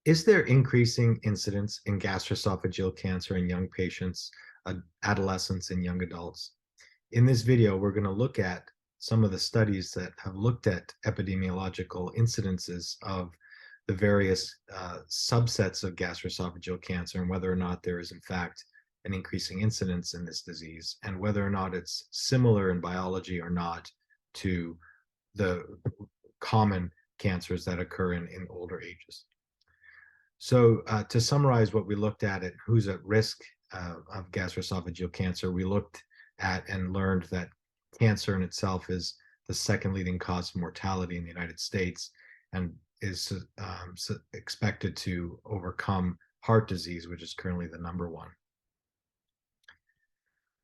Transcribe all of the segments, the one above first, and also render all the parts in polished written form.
Is there increasing incidence in gastroesophageal cancer in young patients, adolescents, and young adults? In this video, we're going to look at some of the studies that have looked at epidemiological incidences of the various subsets of gastroesophageal cancer and whether or not there is, in fact, an increasing incidence in this disease and whether or not it's similar in biology or not to the common cancers that occur in older ages. So to summarize what we looked at who's at risk of gastroesophageal cancer, we looked at and learned that cancer in itself is the second leading cause of mortality in the United States and is expected to overcome heart disease, which is currently the number one.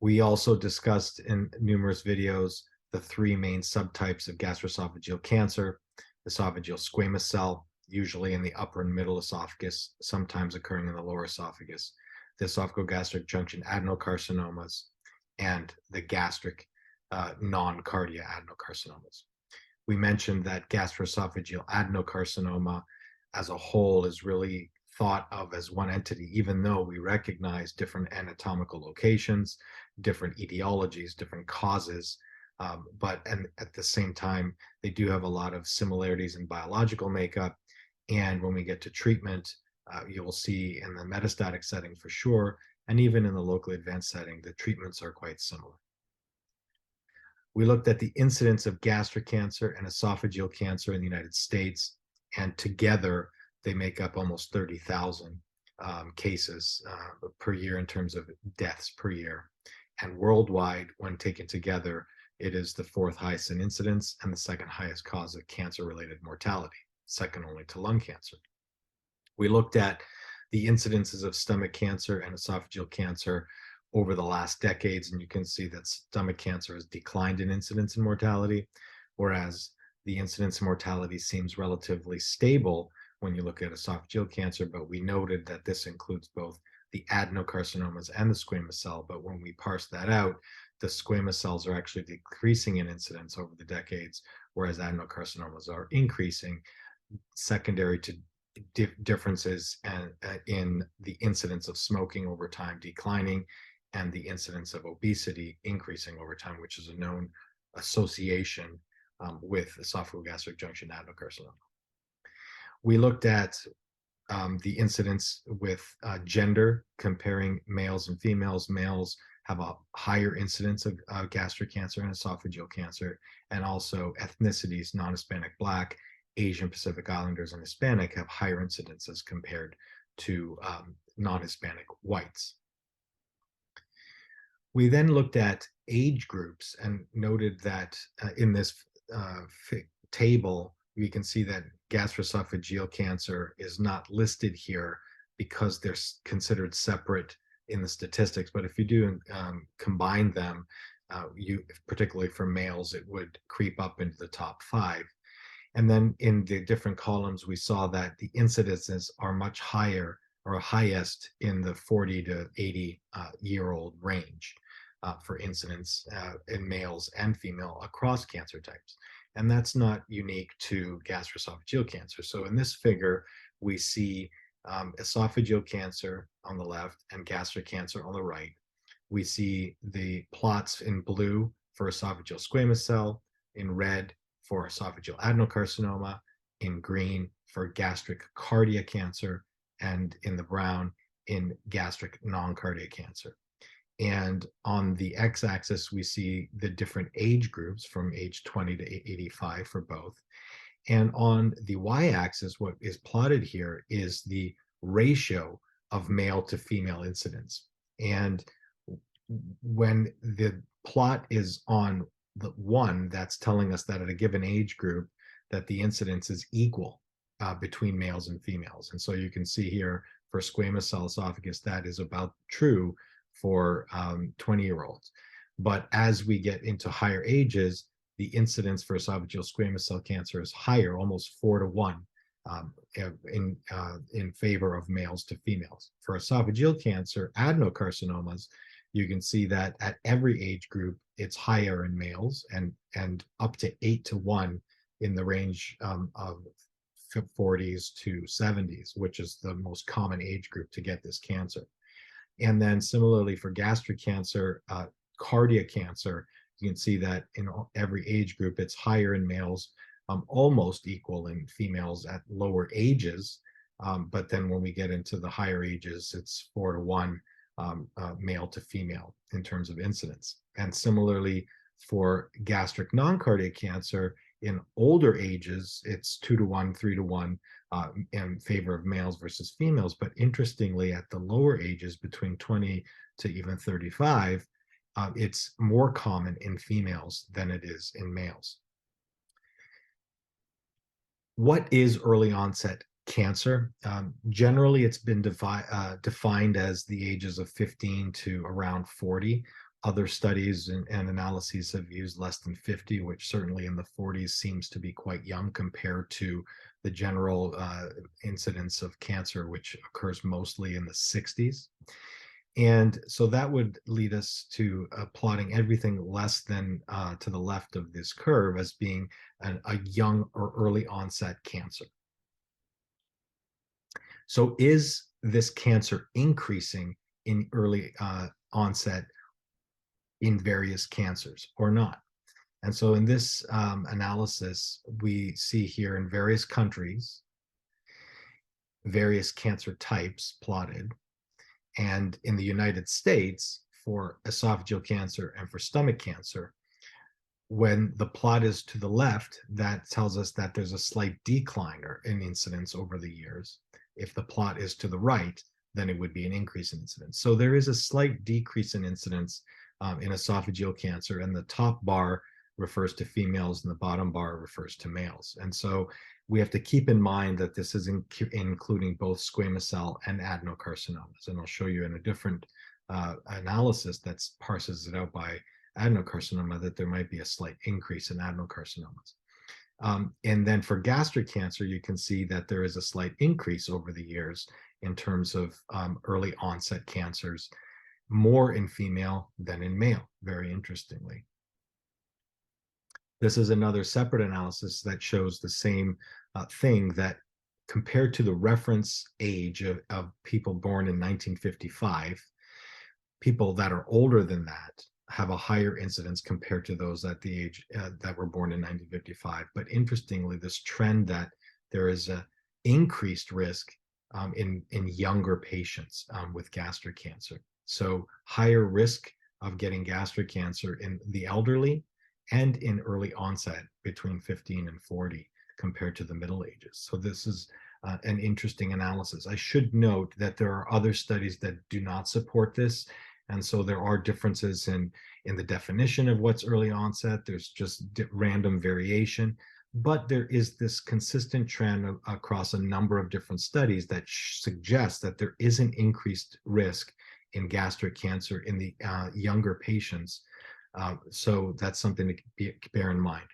We also discussed in numerous videos the three main subtypes of gastroesophageal cancer: esophageal squamous cell, usually in the upper and middle esophagus, sometimes occurring in the lower esophagus, the esophagogastric junction adenocarcinomas, and the gastric non-cardia adenocarcinomas. We mentioned that gastroesophageal adenocarcinoma as a whole is really thought of as one entity, even though we recognize different anatomical locations, different etiologies, different causes, but at the same time, they do have a lot of similarities in biological makeup. And when we get to treatment, you will see in the metastatic setting for sure, and even in the locally advanced setting, the treatments are quite similar. We looked at the incidence of gastric cancer and esophageal cancer in the United States, and together they make up almost 30,000 cases per year in terms of deaths per year. And worldwide, when taken together, it is the fourth highest in incidence and the second highest cause of cancer-related mortality, second only to lung cancer. We looked at the incidences of stomach cancer and esophageal cancer over the last decades, and you can see that stomach cancer has declined in incidence and mortality, whereas the incidence and mortality seems relatively stable when you look at esophageal cancer, but we noted that this includes both the adenocarcinomas and the squamous cell, but when we parse that out, the squamous cells are actually decreasing in incidence over the decades, whereas adenocarcinomas are increasing, secondary to differences in the incidence of smoking over time declining and the incidence of obesity increasing over time, which is a known association with esophagogastric junction adenocarcinoma. We looked at the incidence with gender, comparing males and females. Males have a higher incidence of gastric cancer and esophageal cancer, and also ethnicities, non-Hispanic Black, Asian Pacific Islanders, and Hispanic have higher incidences compared to non-Hispanic whites. We then looked at age groups and noted that in this table, we can see that gastroesophageal cancer is not listed here because they're considered separate in the statistics. But if you do combine them, particularly for males, it would creep up into the top 5. And then in the different columns, we saw that the incidences are much higher or highest in the 40 to 80 year old range for incidence in males and female across cancer types. And that's not unique to gastroesophageal cancer. So in this figure, we see esophageal cancer on the left and gastric cancer on the right. We see the plots in blue for esophageal squamous cell, in red for esophageal adenocarcinoma, in green for gastric cardia cancer, and in the brown in gastric non-cardia cancer. And on the x-axis, we see the different age groups from age 20 to 85 for both. And on the y-axis, what is plotted here is the ratio of male to female incidence. And when the plot is on the 1, that's telling us that at a given age group, that the incidence is equal between males and females. And so you can see here for squamous cell esophagus, that is about true for 20-year-olds. But as we get into higher ages, the incidence for esophageal squamous cell cancer is higher, almost 4 to 1 in favor of males to females. For esophageal cancer, adenocarcinomas, you can see that at every age group, it's higher in males and up to 8 to 1 in the range of 40s to 70s, which is the most common age group to get this cancer. And then similarly for gastric cancer, cardiac cancer, you can see that in every age group, it's higher in males, almost equal in females at lower ages. But then when we get into the higher ages, it's 4-to-1 male to female in terms of incidence. And similarly for gastric non-cardiac cancer, in older ages, it's 2-to-1, 3-to-1 in favor of males versus females. But interestingly, at the lower ages, between 20 to even 35, it's more common in females than it is in males. What is early onset cancer? Generally, it's been defined as the ages of 15 to around 40. Other studies and analyses have used less than 50, which certainly in the 40s seems to be quite young compared to the general incidence of cancer, which occurs mostly in the 60s. And so that would lead us to plotting everything less than to the left of this curve as being a young or early onset cancer. So is this cancer increasing in early onset in various cancers or not? And so in this analysis, we see here in various countries, various cancer types plotted. And in the United States, for esophageal cancer and for stomach cancer, when the plot is to the left, that tells us that there's a slight decline in incidence over the years. If the plot is to the right, then it would be an increase in incidence. So there is a slight decrease in incidence in esophageal cancer, and the top bar refers to females and the bottom bar refers to males. And so we have to keep in mind that this is including both squamous cell and adenocarcinomas. And I'll show you in a different analysis that parses it out by adenocarcinoma that there might be a slight increase in adenocarcinomas. And then for gastric cancer, you can see that there is a slight increase over the years in terms of early onset cancers, more in female than in male, very interestingly. This is another separate analysis that shows the same thing, that compared to the reference age of people born in 1955, people that are older than that have a higher incidence compared to those at the age that were born in 1955. But interestingly, this trend that there is a increased risk in younger patients with gastric cancer. So higher risk of getting gastric cancer in the elderly and in early onset between 15 and 40 compared to the Middle Ages. So this is an interesting analysis. I should note that there are other studies that do not support this. And so there are differences in the definition of what's early onset. There's just random variation. But there is this consistent trend across a number of different studies that suggests that there is an increased risk in gastric cancer in the younger patients. So that's something to bear in mind.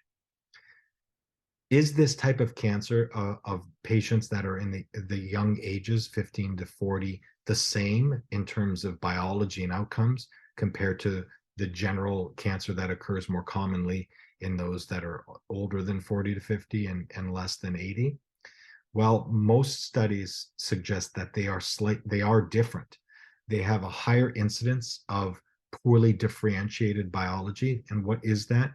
Is this type of cancer of patients that are in the young ages, 15 to 40, the same in terms of biology and outcomes compared to the general cancer that occurs more commonly in those that are older than 40 to 50 and less than 80? Well, most studies suggest that they are different. They have a higher incidence of poorly differentiated biology. And what is that?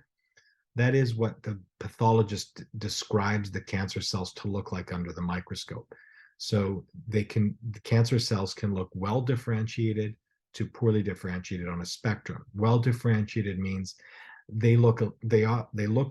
That is what the pathologist describes the cancer cells to look like under the microscope. So the cancer cells can look well differentiated to poorly differentiated on a spectrum. Well differentiated means they look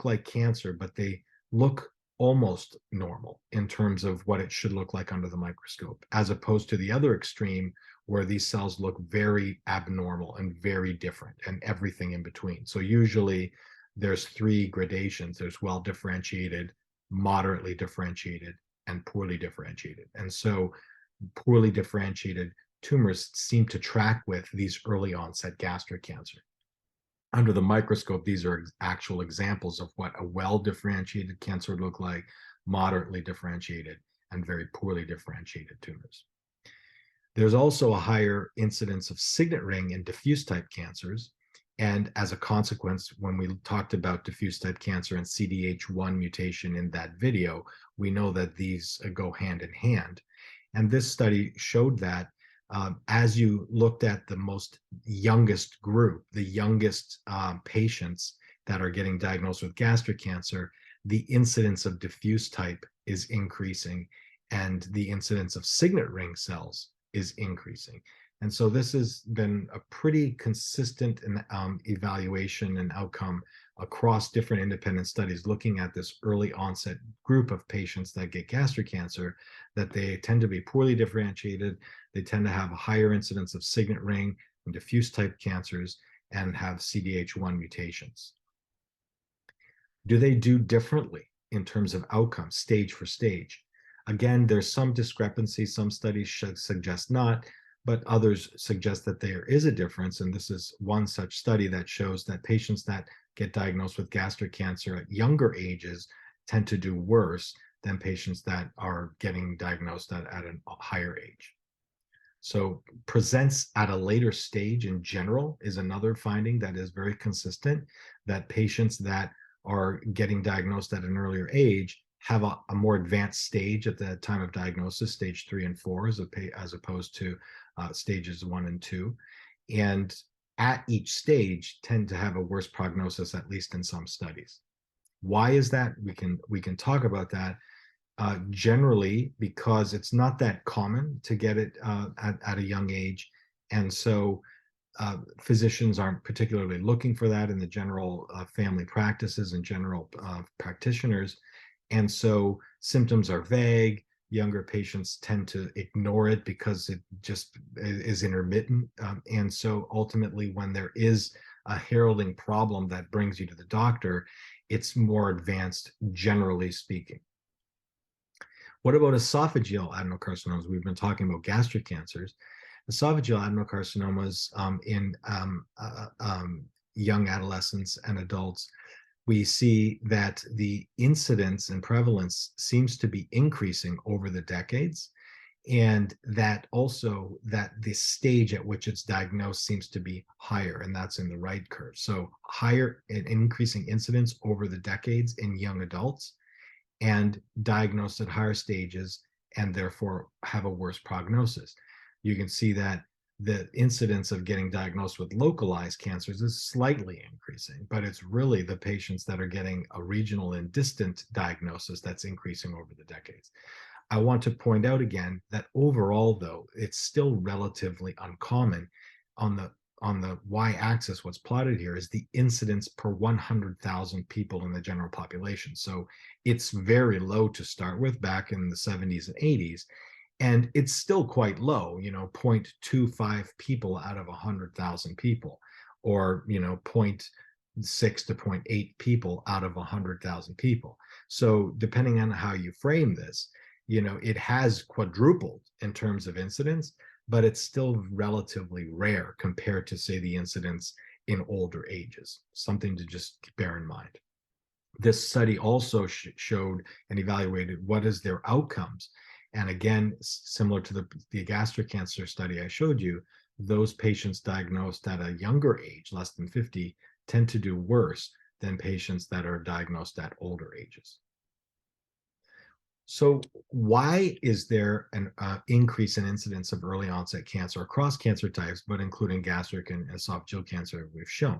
like cancer, but they look almost normal in terms of what it should look like under the microscope, as opposed to the other extreme where these cells look very abnormal and very different and everything in between. So usually there's three gradations. There's well differentiated, moderately differentiated, and poorly differentiated. And so poorly differentiated tumors seem to track with these early onset gastric cancer. Under the microscope, these are actual examples of what a well-differentiated cancer would look like, moderately differentiated, and very poorly differentiated tumors. There's also a higher incidence of signet ring and diffuse type cancers. And as a consequence, when we talked about diffuse type cancer and CDH1 mutation in that video, we know that these go hand in hand. And this study showed that as you looked at the most youngest group, the youngest patients that are getting diagnosed with gastric cancer, the incidence of diffuse type is increasing and the incidence of signet ring cells is increasing. And so this has been a pretty consistent evaluation and outcome across different independent studies looking at this early onset group of patients that get gastric cancer, that they tend to be poorly differentiated. They tend to have a higher incidence of signet ring and diffuse type cancers and have CDH1 mutations. Do they do differently in terms of outcomes, stage for stage? Again, there's some discrepancy. Some studies should suggest not, but others suggest that there is a difference. And this is one such study that shows that patients that get diagnosed with gastric cancer at younger ages tend to do worse than patients that are getting diagnosed at a higher age. So presents at a later stage in general is another finding that is very consistent, that patients that are getting diagnosed at an earlier age have a more advanced stage at the time of diagnosis, stage 3 and 4, as opposed to stages 1 and 2. And at each stage tend to have a worse prognosis, at least in some studies. Why is that? We can talk about that. Generally, because it's not that common to get it at a young age. And so physicians aren't particularly looking for that in the general family practices and general practitioners. And so symptoms are vague. Younger patients tend to ignore it because it just is intermittent. And so ultimately, when there is a heralding problem that brings you to the doctor, it's more advanced, generally speaking. What about esophageal adenocarcinomas? We've been talking about gastric cancers. Esophageal adenocarcinomas in young adolescents and adults, we see that the incidence and prevalence seems to be increasing over the decades, and that also that the stage at which it's diagnosed seems to be higher, and that's in the right curve. So higher and increasing incidence over the decades in young adults, and diagnosed at higher stages, and therefore have a worse prognosis. You can see that the incidence of getting diagnosed with localized cancers is slightly increasing, but it's really the patients that are getting a regional and distant diagnosis that's increasing over the decades. I want to point out again that overall, though, it's still relatively uncommon. On the y-axis, what's plotted here is the incidence per 100,000 people in the general population. So it's very low to start with back in the 70s and 80s. And it's still quite low, 0.25 people out of 100,000 people, or, 0.6 to 0.8 people out of 100,000 people. So depending on how you frame this, it has quadrupled in terms of incidence, but it's still relatively rare compared to, say, the incidence in older ages, something to just bear in mind. This study also showed and evaluated what is their outcomes. And again, similar to the gastric cancer study I showed you, those patients diagnosed at a younger age, less than 50, tend to do worse than patients that are diagnosed at older ages. So why is there an increase in incidence of early onset cancer across cancer types, but including gastric and esophageal cancer we've shown?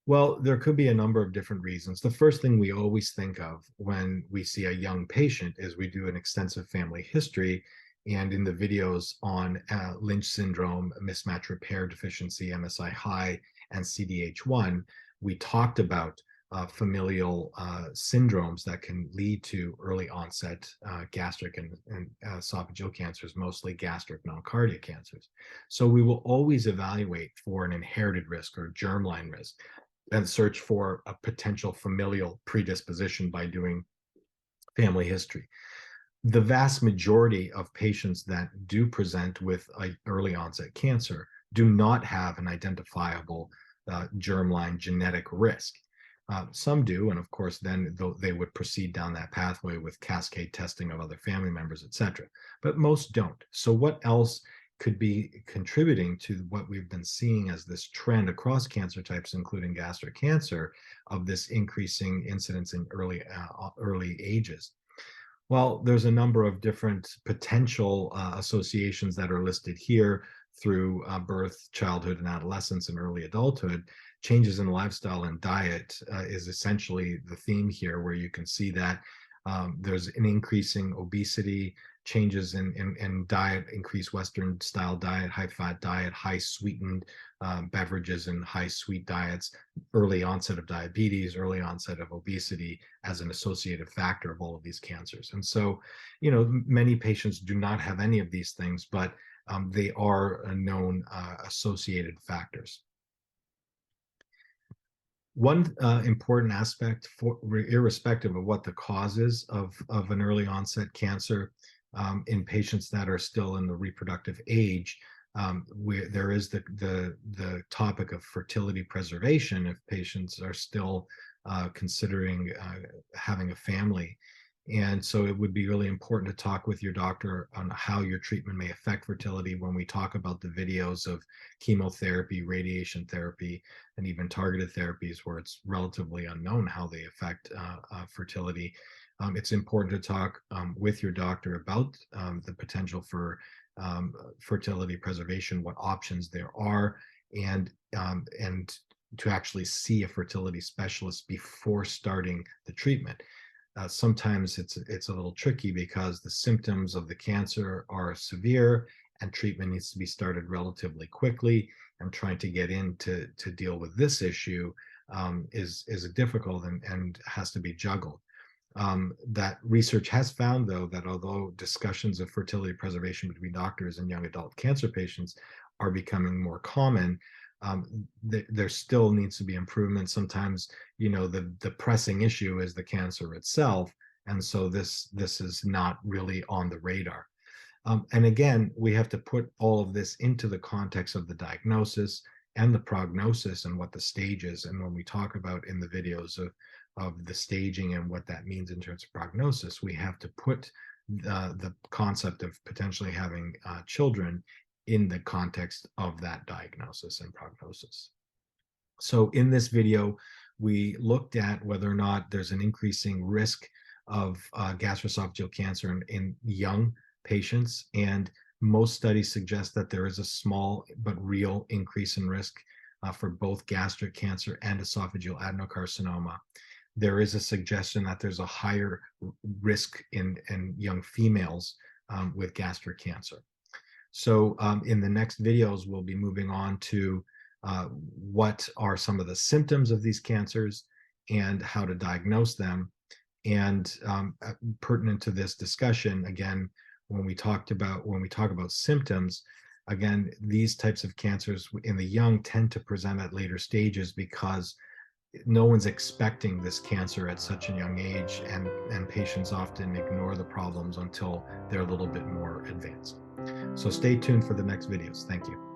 Well, there could be a number of different reasons. The first thing we always think of when we see a young patient is we do an extensive family history. And in the videos on Lynch syndrome, mismatch repair deficiency, MSI high, and CDH1, we talked about familial syndromes that can lead to early onset gastric and esophageal cancers, mostly gastric non-cardiac cancers. So we will always evaluate for an inherited risk or germline risk and search for a potential familial predisposition by doing family history. The vast majority of patients that do present with early onset cancer do not have an identifiable germline genetic risk. Some do, and of course, then they would proceed down that pathway with cascade testing of other family members, et cetera. But most don't. So what else could be contributing to what we've been seeing as this trend across cancer types, including gastric cancer, of this increasing incidence in early ages? Well, there's a number of different potential associations that are listed here through birth, childhood, and adolescence, and early adulthood. Changes in lifestyle and diet is essentially the theme here, where you can see that there's an increasing obesity, changes in diet, increased Western style diet, high fat diet, high sweetened beverages, and high sweet diets, early onset of diabetes, early onset of obesity as an associated factor of all of these cancers. And so, many patients do not have any of these things, but they are known associated factors. One important aspect, irrespective of what the cause is of an early onset cancer in patients that are still in the reproductive age, where there is the topic of fertility preservation if patients are still considering having a family. And so it would be really important to talk with your doctor on how your treatment may affect fertility when we talk about the videos of chemotherapy, radiation therapy, and even targeted therapies where it's relatively unknown how they affect fertility. It's important to talk with your doctor about the potential for fertility preservation, what options there are, and to actually see a fertility specialist before starting the treatment. Sometimes it's a little tricky because the symptoms of the cancer are severe and treatment needs to be started relatively quickly, and trying to get in to deal with this issue is difficult and has to be juggled. That research has found, though, that although discussions of fertility preservation between doctors and young adult cancer patients are becoming more common, there still needs to be improvement. Sometimes, the pressing issue is the cancer itself, and so this is not really on the radar. And again, we have to put all of this into the context of the diagnosis and the prognosis and what the stage is. And when we talk about in the videos of the staging and what that means in terms of prognosis, we have to put the concept of potentially having children in the context of that diagnosis and prognosis. So in this video, we looked at whether or not there's an increasing risk of gastroesophageal cancer in young patients, and most studies suggest that there is a small but real increase in risk for both gastric cancer and esophageal adenocarcinoma. There is a suggestion that there's a higher risk in young females with gastric cancer. So in the next videos, we'll be moving on to what are some of the symptoms of these cancers and how to diagnose them. And pertinent to this discussion, again, when we talk about symptoms, again, these types of cancers in the young tend to present at later stages because no one's expecting this cancer at such a young age, and patients often ignore the problems until they're a little bit more advanced. So stay tuned for the next videos. Thank you.